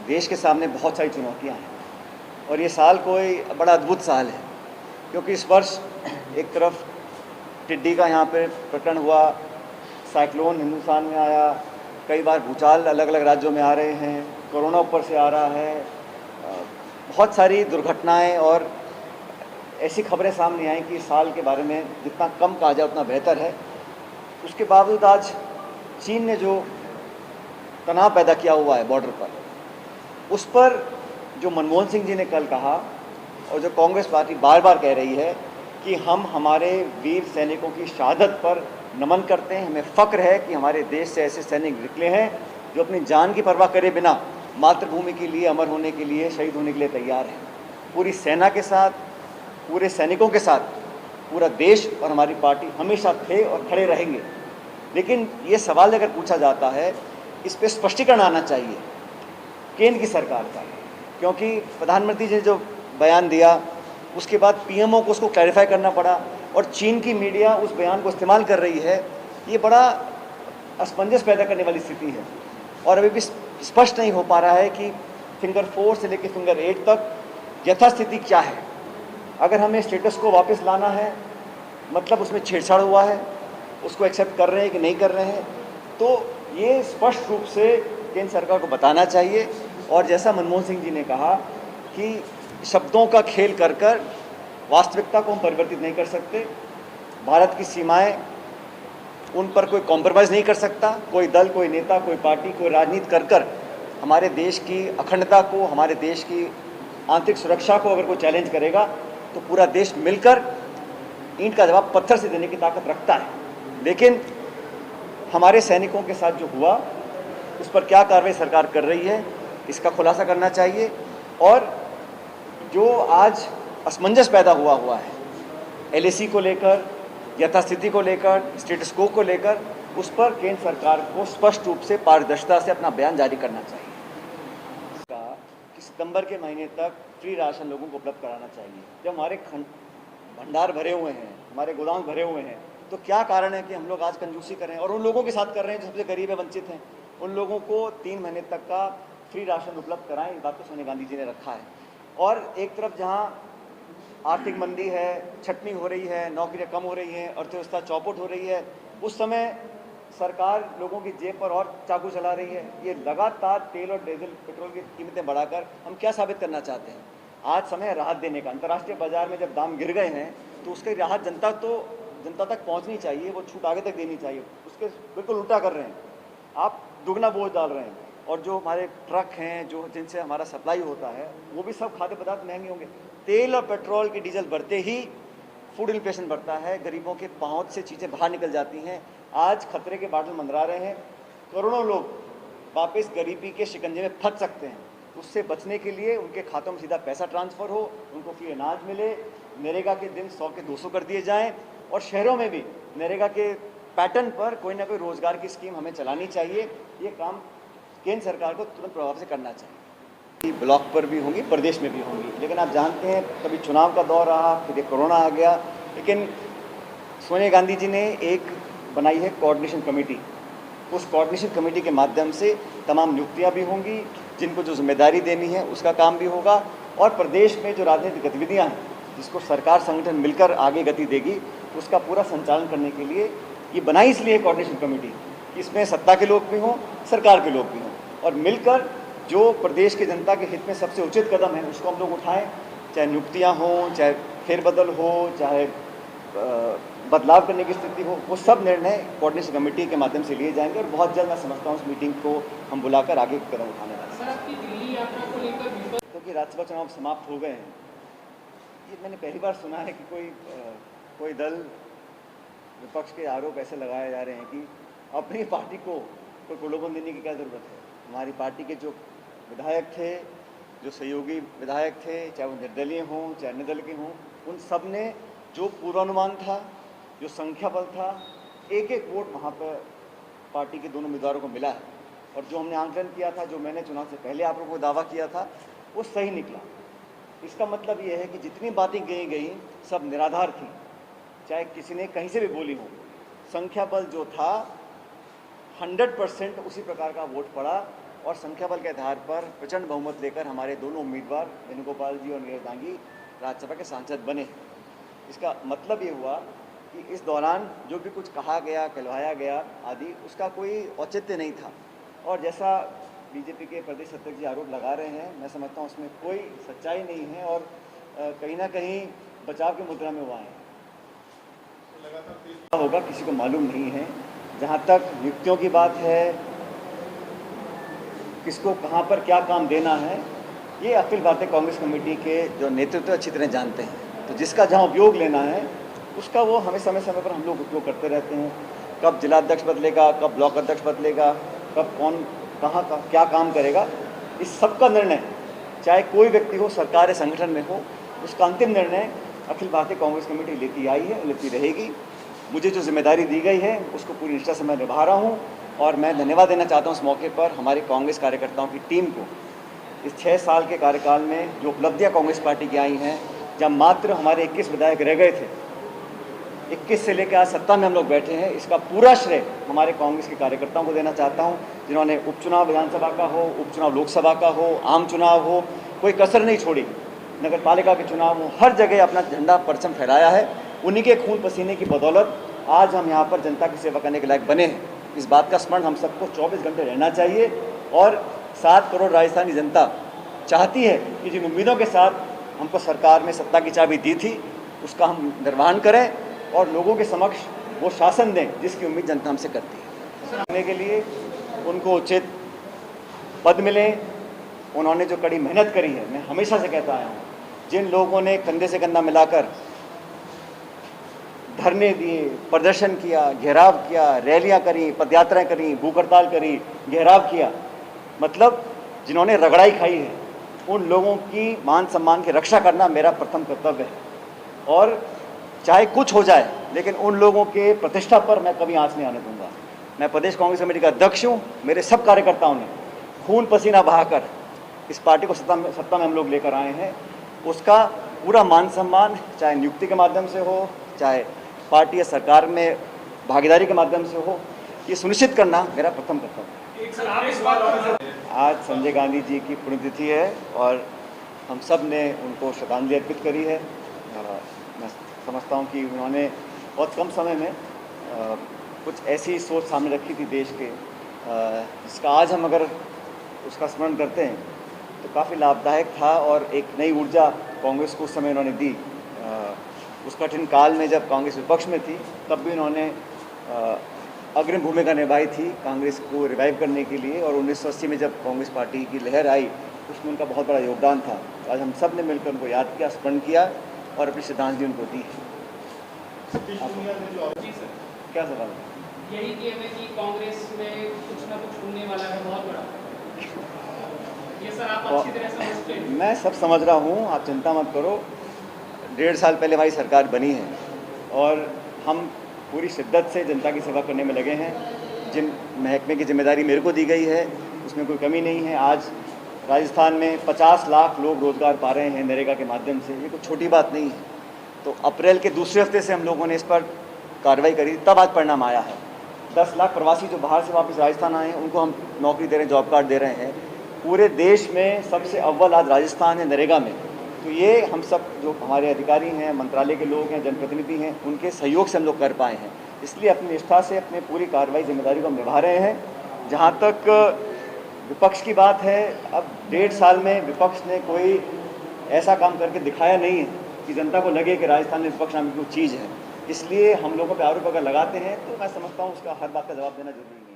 देश के सामने बहुत सारी चुनौतियां हैं और ये साल कोई बड़ा अद्भुत साल है, क्योंकि इस वर्ष एक तरफ टिड्डी का यहाँ पे प्रकरण हुआ, साइक्लोन हिंदुस्तान में आया, कई बार भूचाल अलग अलग राज्यों में आ रहे हैं, कोरोना ऊपर से आ रहा है, बहुत सारी दुर्घटनाएं और ऐसी खबरें सामने आई कि इस साल के बारे में जितना कम कहा जाए उतना बेहतर है। उसके बावजूद आज चीन ने जो तनाव पैदा किया हुआ है बॉर्डर पर, उस पर जो मनमोहन सिंह जी ने कल कहा और जो कांग्रेस पार्टी बार बार कह रही है कि हम हमारे वीर सैनिकों की शहादत पर नमन करते हैं, हमें फ़ख्र है कि हमारे देश से ऐसे सैनिक निकले हैं जो अपनी जान की परवाह करे बिना मातृभूमि के लिए अमर होने के लिए, शहीद होने के लिए तैयार हैं। पूरी सेना के साथ, पूरे सैनिकों के साथ पूरा देश और हमारी पार्टी हमेशा थे और खड़े रहेंगे। लेकिन ये सवाल अगर पूछा जाता है, इस पर स्पष्टीकरण आना चाहिए केंद्र की सरकार का, क्योंकि प्रधानमंत्री जी ने जो बयान दिया उसके बाद पीएमओ को उसको क्लैरिफाई करना पड़ा और चीन की मीडिया उस बयान को इस्तेमाल कर रही है। ये बड़ा असमंजस पैदा करने वाली स्थिति है और अभी भी स्पष्ट नहीं हो पा रहा है कि फिंगर 4 से लेकर फिंगर 8 तक यथास्थिति क्या है। अगर हमें स्टेटस को वापस लाना है, मतलब उसमें छेड़छाड़ हुआ है, उसको एक्सेप्ट कर रहे हैं कि नहीं कर रहे हैं, तो ये स्पष्ट रूप से केंद्र सरकार को बताना चाहिए। और जैसा मनमोहन सिंह जी ने कहा कि शब्दों का खेल कर कर वास्तविकता को हम परिवर्तित नहीं कर सकते। भारत की सीमाएं, उन पर कोई कॉम्प्रोमाइज़ नहीं कर सकता। कोई दल, कोई नेता, कोई पार्टी, कोई राजनीति कर कर हमारे देश की अखंडता को, हमारे देश की आंतरिक सुरक्षा को अगर कोई चैलेंज करेगा तो पूरा देश मिलकर ईंट का जवाब पत्थर से देने की ताकत रखता है। लेकिन हमारे सैनिकों के साथ जो हुआ, उस पर क्या कार्रवाई सरकार कर रही है, इसका खुलासा करना चाहिए। और जो आज असमंजस पैदा हुआ है एलएसी को लेकर, यथास्थिति को लेकर, स्टेटस को लेकर, उस पर केंद्र सरकार को स्पष्ट रूप से पारदर्शिता से अपना बयान जारी करना चाहिए कि सितंबर के महीने तक फ्री राशन लोगों को उपलब्ध कराना चाहिए। जब हमारे भंडार भरे हुए हैं, हमारे गोदाम भरे हुए हैं, तो क्या कारण है कि हम लोग आज कंजूसी कर रहे हैं और उन लोगों के साथ कर रहे हैं जो सबसे गरीब है, वंचित हैं। उन लोगों को 3 महीने तक का फ्री राशन उपलब्ध कराएं, इस बात को सोनिया गांधी जी ने रखा है। और एक तरफ जहाँ आर्थिक मंदी है, छटनी हो रही है, नौकरियां कम हो रही हैं, अर्थव्यवस्था चौपट हो रही है, उस समय सरकार लोगों की जेब पर और चाकू चला रही है। ये लगातार तेल और डीजल पेट्रोल की कीमतें बढ़ाकर हम क्या साबित करना चाहते हैं? आज समय है राहत देने का। अंतर्राष्ट्रीय बाजार में जब दाम गिर गए हैं तो उसकी राहत जनता तक पहुंचनी चाहिए, वो छूट आगे तक देनी चाहिए। उसके बिल्कुल उल्टा कर रहे हैं आप, दुगना बोझ डाल रहे हैं। और जो हमारे ट्रक हैं, जो जिनसे हमारा सप्लाई होता है, वो भी सब खाद्य पदार्थ महंगे होंगे। तेल और पेट्रोल की डीजल बढ़ते ही फूड इन्फ्लेशन बढ़ता है, गरीबों के पहुंच से चीज़ें बाहर निकल जाती हैं। आज खतरे के बादल मंडरा रहे हैं, करोड़ों लोग वापस गरीबी के शिकंजे में फंस सकते हैं। उससे बचने के लिए उनके खातों में सीधा पैसा ट्रांसफ़र हो, उनको फ्री अनाज मिले, नरेगा के दिन 100 के 200 कर दिए जाएँ और शहरों में भी नरेगा के पैटर्न पर कोई ना कोई रोज़गार की स्कीम हमें चलानी चाहिए। ये काम केंद्र सरकार को तुरंत प्रभाव से करना चाहिए। ब्लॉक पर भी होंगी, प्रदेश में भी होंगी, लेकिन आप जानते हैं कभी चुनाव का दौर रहा, फिर कोरोना आ गया। लेकिन सोनिया गांधी जी ने एक बनाई है कोऑर्डिनेशन कमेटी। उस कोऑर्डिनेशन कमेटी के माध्यम से तमाम नियुक्तियां भी होंगी, जिनको जो जिम्मेदारी देनी है उसका काम भी होगा। और प्रदेश में जो राजनीतिक गतिविधियाँ हैं, जिसको सरकार संगठन मिलकर आगे गति देगी, उसका पूरा संचालन करने के लिए ये बनाई इसलिए कोऑर्डिनेशन कमेटी, इसमें सत्ता के लोग भी हों, सरकार के लोग भी हों, और मिलकर जो प्रदेश की जनता के हित में सबसे उचित कदम है उसको हम लोग उठाएं। चाहे नियुक्तियां हों, चाहे फेरबदल हो, चाहे बदलाव करने की स्थिति हो, वो सब निर्णय कोऑर्डिनेशन कमेटी के माध्यम से लिए जाएंगे। और बहुत जल्द मैं समझता हूँ उस मीटिंग को हम बुलाकर आगे कदम उठाने वाले हैं। क्योंकि राज्यसभा चुनाव समाप्त हो गए हैं, ये मैंने पहली बार सुना है कि कोई दल, विपक्ष के आरोप ऐसे लगाए जा रहे हैं कि अपनी पार्टी को कोई प्रलोभन देने की क्या ज़रूरत है। हमारी पार्टी के जो विधायक थे, जो सहयोगी विधायक थे, चाहे वो निर्दलीय हों चाहे अन्य दल के हों, उन सब ने जो पूर्वानुमान था, जो संख्या बल था, एक एक वोट वहाँ पर पार्टी के दोनों उम्मीदवारों को मिला है। और जो हमने आंकलन किया था, जो मैंने चुनाव से पहले आप लोगों को दावा किया था, वो सही निकला। इसका मतलब ये है कि जितनी बातें कही गई सब निराधार थी, चाहे किसी ने कहीं से भी बोली हो। संख्या बल जो था 100% उसी प्रकार का वोट पड़ा और संख्या बल के आधार पर प्रचंड बहुमत लेकर हमारे दोनों उम्मीदवार वेणुगोपाल जी और नीरज दांगी राज्यसभा के सांसद बने। इसका मतलब ये हुआ कि इस दौरान जो भी कुछ कहा गया, कहलवाया गया आदि, उसका कोई औचित्य नहीं था। और जैसा बीजेपी के प्रदेश अध्यक्ष जी आरोप लगा रहे हैं, मैं समझता हूँ उसमें कोई सच्चाई नहीं है और कहीं ना कहीं बचाव की मुद्रा में हुआ है। होगा किसी को मालूम नहीं है। जहाँ तक नियुक्तियों की बात है, किसको कहाँ पर क्या काम देना है, ये अखिल भारतीय कांग्रेस कमेटी के जो नेतृत्व अच्छी तरह जानते हैं। तो जिसका जहाँ उपयोग लेना है उसका वो हमें समय समय पर हम लोग उपयोग करते रहते हैं। कब जिलाध्यक्ष बदलेगा, कब ब्लॉक अध्यक्ष बदलेगा, कब कौन कहाँ का क्या काम करेगा, इस सब का निर्णय चाहे कोई व्यक्ति हो, सरकार या संगठन में हो, उसका अंतिम निर्णय अखिल भारतीय कांग्रेस कमेटी लेती आई है, लेती रहेगी। मुझे जो जिम्मेदारी दी गई है उसको पूरी निष्ठा से मैं निभा रहा हूँ और मैं धन्यवाद देना चाहता हूँ इस मौके पर हमारे कांग्रेस कार्यकर्ताओं की टीम को। इस 6 साल के कार्यकाल में जो उपलब्धियाँ कांग्रेस पार्टी की आई हैं, जब मात्र हमारे 21 विधायक रह गए थे, 21 से लेकर आज सत्ता में हम लोग बैठे हैं, इसका पूरा श्रेय हमारे कांग्रेस के कार्यकर्ताओं को देना चाहता हूं, जिन्होंने उपचुनाव विधानसभा का हो, उपचुनाव लोकसभा का हो, आम चुनाव हो, कोई कसर नहीं छोड़ी, नगर पालिका के चुनाव हो, हर जगह अपना झंडा परचम फहराया है। उन्हीं के खून पसीने की बदौलत आज हम यहाँ पर जनता की सेवा करने के लायक बने हैं। इस बात का स्मरण हम सबको 24 घंटे रहना चाहिए और 7 करोड़ राजस्थानी जनता चाहती है कि जिन उम्मीदों के साथ हमको सरकार में सत्ता की चाबी दी थी उसका हम निर्वहन करें और लोगों के समक्ष वो शासन दें जिसकी उम्मीद जनता हमसे करती है। करने के लिए उनको उचित पद मिले। उन्होंने जो कड़ी मेहनत करी है, मैं हमेशा से कहता आया हूँ, जिन लोगों ने कंधे से कंधा मिलाकर धरने दिए, प्रदर्शन किया, घेराव किया, रैलियां करी, पदयात्राएं करी, भूख हड़ताल करी, घेराव किया, मतलब जिन्होंने रगड़ाई खाई है, उन लोगों की मान सम्मान की रक्षा करना मेरा प्रथम कर्तव्य है। और चाहे कुछ हो जाए, लेकिन उन लोगों के प्रतिष्ठा पर मैं कभी आंच नहीं आने दूंगा। मैं प्रदेश कांग्रेस कमेटी का अध्यक्ष हूँ। मेरे सब कार्यकर्ताओं ने खून पसीना बहाकर इस पार्टी को सत्ता में हम लोग लेकर आए हैं। उसका पूरा मान सम्मान चाहे नियुक्ति के माध्यम से हो, चाहे पार्टी या सरकार में भागीदारी के माध्यम से हो, ये सुनिश्चित करना मेरा प्रथम कर्तव्य है। आज संजय गांधी जी की पुण्यतिथि है और हम सब ने उनको श्रद्धांजलि अर्पित करी है। मैं समझता हूँ कि उन्होंने बहुत कम समय में कुछ ऐसी सोच सामने रखी थी देश के, जिसका आज हम अगर उसका स्मरण करते हैं तो काफ़ी लाभदायक था और एक नई ऊर्जा कांग्रेस को उस समय उन्होंने दी। उस कठिन काल में जब कांग्रेस विपक्ष में थी तब भी उन्होंने अग्रिम भूमिका निभाई थी कांग्रेस को रिवाइव करने के लिए, और 1980 में जब कांग्रेस पार्टी की लहर आई उसमें उनका बहुत बड़ा योगदान था। आज हम सब ने मिलकर उनको याद किया, स्मरण किया और अपनी श्रद्धांजलि उनको दी। क्या सवाल है? यही कि हमें कि कांग्रेस में कुछ ना कुछ होने वाला है बहुत बड़ा, ये सर आप अच्छी तरह समझते हैं। मैं सब समझ रहा हूँ, आप चिंता मत करो। 1.5 साल पहले हमारी सरकार बनी है और हम पूरी शिद्दत से जनता की सेवा करने में लगे हैं। जिन महकमे की जिम्मेदारी मेरे को दी गई है उसमें कोई कमी नहीं है। आज राजस्थान में 50 लाख लोग रोजगार पा रहे हैं नरेगा के माध्यम से, ये कोई छोटी बात नहीं है। तो अप्रैल के दूसरे हफ्ते से हम लोगों ने इस पर कार्रवाई करी, तब आज परिणाम आया है। 10 लाख प्रवासी जो बाहर से वापस राजस्थान आए हैं उनको हम नौकरी दे रहे हैं, जॉब कार्ड दे रहे हैं। पूरे देश में सबसे अव्वल आज राजस्थान है नरेगा में। तो ये हम सब जो हमारे अधिकारी हैं, मंत्रालय के लोग हैं, जनप्रतिनिधि हैं, उनके सहयोग से हम लोग कर पाए हैं। इसलिए अपनी निष्ठा से अपने पूरी कार्रवाई जिम्मेदारी को हम निभा रहे हैं। जहाँ तक विपक्ष की बात है, अब 1.5 साल में विपक्ष ने कोई ऐसा काम करके दिखाया नहीं है कि जनता को लगे कि राजस्थान में विपक्ष नाम की कोई चीज़ है। इसलिए हम लोगों पर आरोप अगर लगाते हैं तो मैं समझता हूँ उसका हर बात का जवाब देना जरूरी नहीं है।